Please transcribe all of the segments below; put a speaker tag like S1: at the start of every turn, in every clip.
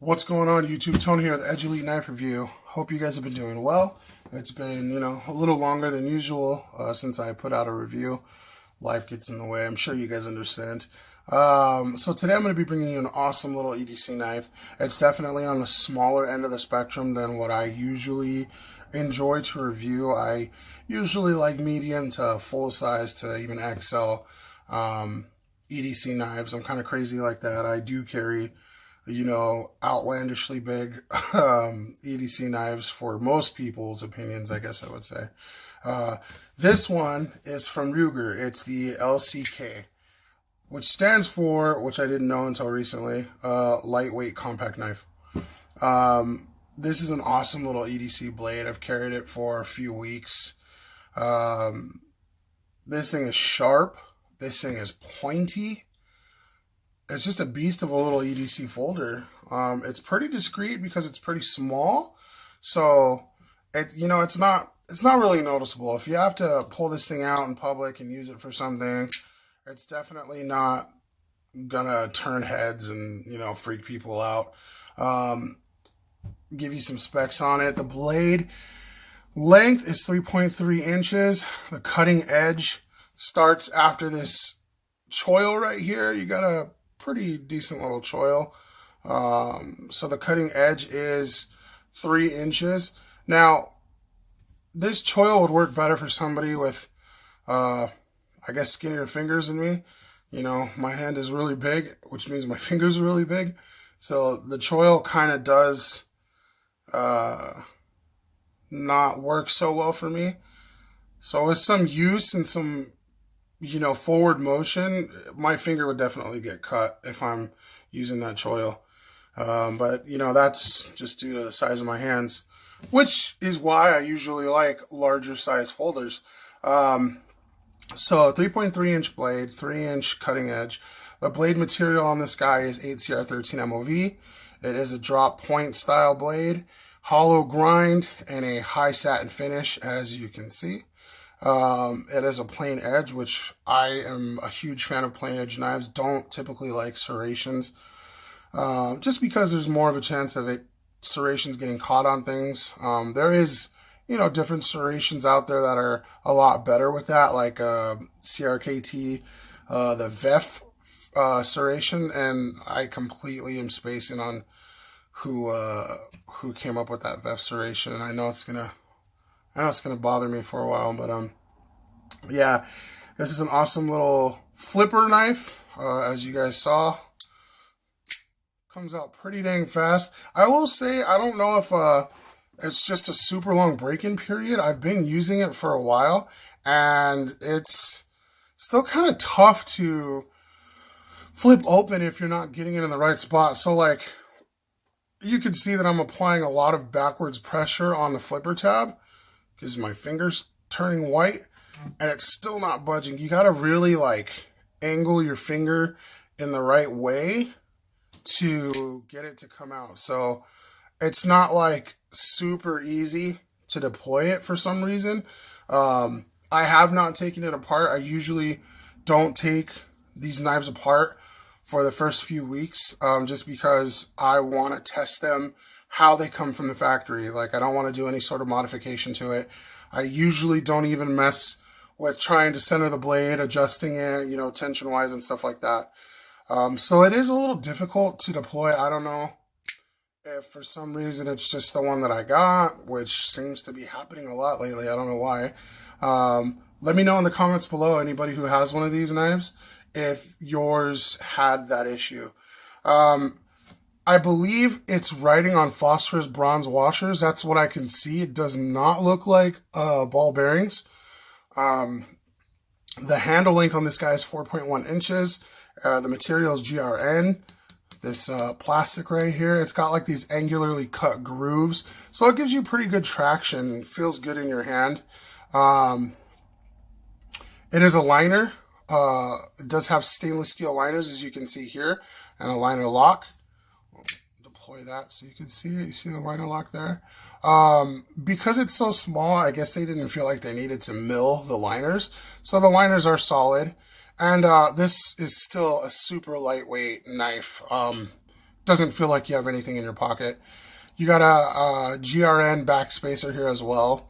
S1: What's going on, YouTube? Tony here with Edge Elite Knife Review. Hope you guys have been doing well. It's been, a little longer than usual since I put out a review. Life gets in the way. I'm sure you guys understand. So today I'm going to be bringing you an awesome little EDC knife. It's definitely on the smaller end of the spectrum than what I usually enjoy to review. I usually like medium to full size to even XL EDC knives. I'm kind of crazy like that. I do carry outlandishly big EDC knives for most people's opinions, I guess I would say. This one is from Ruger. It's the LCK, which stands for, which I didn't know until recently, lightweight compact knife. This is an awesome little EDC blade. I've carried it for a few weeks. This thing is sharp. This thing is pointy. It's just a beast of a little EDC folder. It's pretty discreet because it's pretty small, so it's not really noticeable. If you have to pull this thing out in public and use it for something, it's definitely not gonna turn heads and freak people out. Give you some specs on it. The blade length is 3.3 inches. The cutting edge starts after this choil right here. You got a pretty decent little choil. So the cutting edge is 3 inches. Now, this choil would work better for somebody with, I guess, skinnier fingers than me. My hand is really big, which means my fingers are really big. So the choil kind of does not work so well for me. So with some use and some forward motion, my finger would definitely get cut if I'm using that choil. But that's just due to the size of my hands, which is why I usually like larger size folders. So 3.3-inch blade, 3-inch cutting edge. The blade material on this guy is 8CR13 MOV. It is a drop point style blade, hollow grind, and a high satin finish, as you can see. It is a plain edge, which I am a huge fan of plain edge knives. Don't typically like serrations, just because there's more of a chance of serrations getting caught on things. There is, different serrations out there that are a lot better with that, like CRKT, the VEF serration, and I completely am spacing on who came up with that VEF serration, and I know it's gonna bother me for a while, but yeah, this is an awesome little flipper knife, as you guys saw. Comes out pretty dang fast. I will say, I don't know if it's just a super long break-in period. I've been using it for a while, and it's still kind of tough to flip open if you're not getting it in the right spot. So like, you can see that I'm applying a lot of backwards pressure on the flipper tab because my finger's turning white and it's still not budging. You got to really angle your finger in the right way to get it to come out. So it's not super easy to deploy it for some reason. I have not taken it apart. I usually don't take these knives apart for the first few weeks, just because I want to test them how they come from the factory. I don't want to do any sort of modification to it. I usually don't even mess with trying to center the blade, adjusting it, tension-wise and stuff like that. So it is a little difficult to deploy. I don't know if for some reason it's just the one that I got, which seems to be happening a lot lately. I don't know why. Let me know in the comments below, anybody who has one of these knives, if yours had that issue. I believe it's writing on phosphorus bronze washers. That's what I can see. It does not look like ball bearings. The handle length on this guy is 4.1 inches. The material is GRN. This plastic right here, it's got these angularly cut grooves. So it gives you pretty good traction. It feels good in your hand. It is a liner. It does have stainless steel liners, as you can see here, and a liner lock. Deploy that so you can see it. You see the liner lock there? Because it's so small, I guess they didn't feel like they needed to mill the liners. So the liners are solid. And this is still a super lightweight knife. doesn't feel like you have anything in your pocket. You got a GRN backspacer here as well.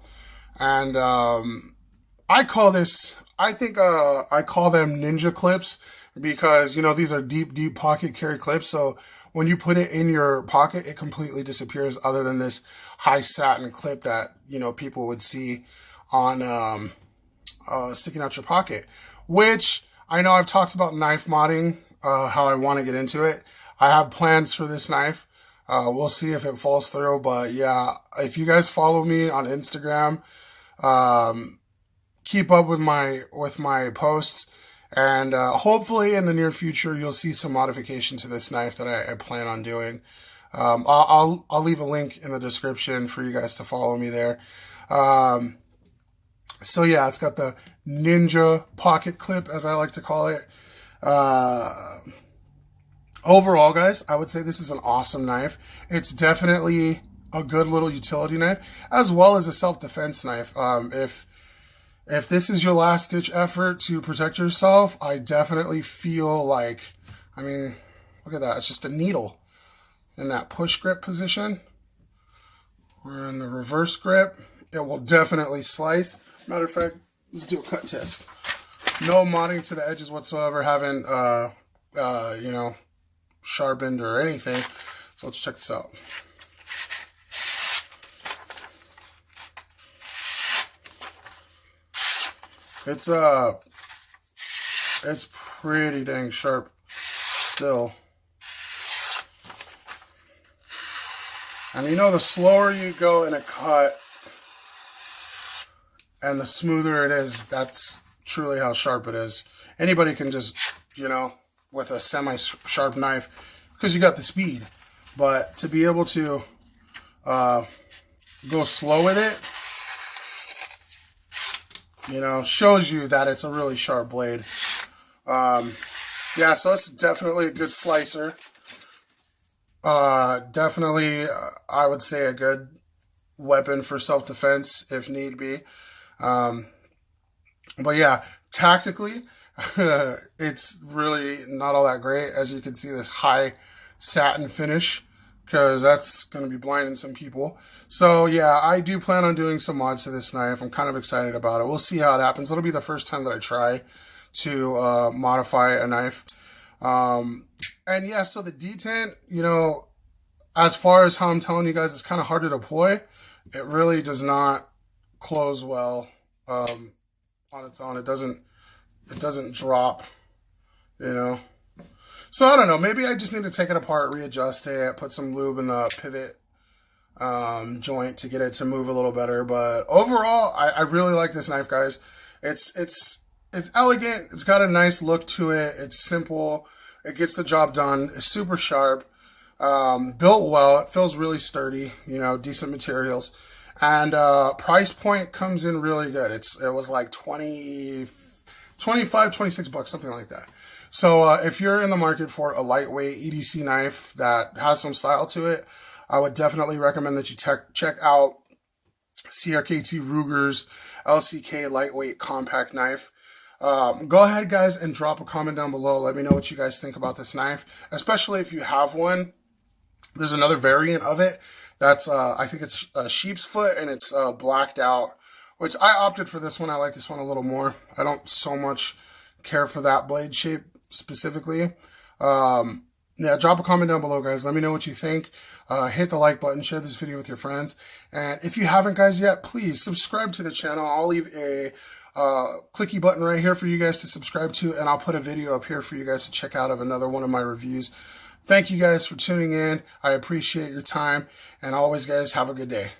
S1: And I call this, I call them ninja clips because, you know, these are deep pocket carry clips. So when you put it in your pocket, it completely disappears, other than this high satin clip that, you know, people would see on sticking out your pocket. Which I know I've talked about knife modding, how I want to get into it. I have plans for this knife. We'll see if it falls through. But yeah, if you guys follow me on Instagram, keep up with my posts, and hopefully in the near future you'll see some modification to this knife that I plan on doing. I'll leave a link in the description for you guys to follow me there. So yeah, it's got the ninja pocket clip, as I like to call it. Overall, guys, I would say this is an awesome knife. It's definitely a good little utility knife, as well as a self-defense knife. If this is your last-ditch effort to protect yourself, I definitely feel like, I mean, look at that. It's just a needle in that push grip position. Or in the reverse grip, it will definitely slice. Matter of fact, let's do a cut test. No modding to the edges whatsoever. Haven't, you know, sharpened or anything. So let's check this out. It's pretty dang sharp still. And you know, the slower you go in a cut and the smoother it is, that's truly how sharp it is. Anybody can just, you know, with a semi-sharp knife, because you got the speed. But to be able to go slow with it, you know, shows you that it's a really sharp blade. Yeah, so it's definitely a good slicer. Definitely, I would say a good weapon for self-defense if need be. But yeah, tactically, it's really not all that great. As you can see, this high satin finish, because that's going to be blinding some people. So yeah, I do plan on doing some mods to this knife. I'm kind of excited about it. We'll see how it happens. It'll be the first time that I try to modify a knife. And yeah, so the detent, you know, as far as how I'm telling you guys, it's kind of hard to deploy. It really does not close well on its own. It doesn't drop, you know. So I don't know, maybe I just need to take it apart, readjust it, put some lube in the pivot joint to get it to move a little better. But overall, I really like this knife, guys. It's elegant. It's got a nice look to it. It's simple. It gets the job done. It's super sharp. Built well. It feels really sturdy. You know, decent materials. And price point comes in really good. It was like 25, 26 bucks, something like that. So if you're in the market for a lightweight EDC knife that has some style to it, I would definitely recommend that you check out CRKT Ruger's LCK lightweight compact knife. Go ahead, guys, and drop a comment down below. Let me know what you guys think about this knife, especially if you have one. There's another variant of it that's, I think it's a sheep's foot, and it's blacked out, which I opted for this one. I like this one a little more. I don't so much care for that blade shape specifically. Yeah, drop a comment down below, guys. Let me know what you think. Hit the like button, share this video with your friends. And if you haven't, guys, yet, please subscribe to the channel. I'll leave a clicky button right here for you guys to subscribe to, and I'll put a video up here for you guys to check out of another one of my reviews. Thank you guys for tuning in. I appreciate your time, and always, guys, have a good day.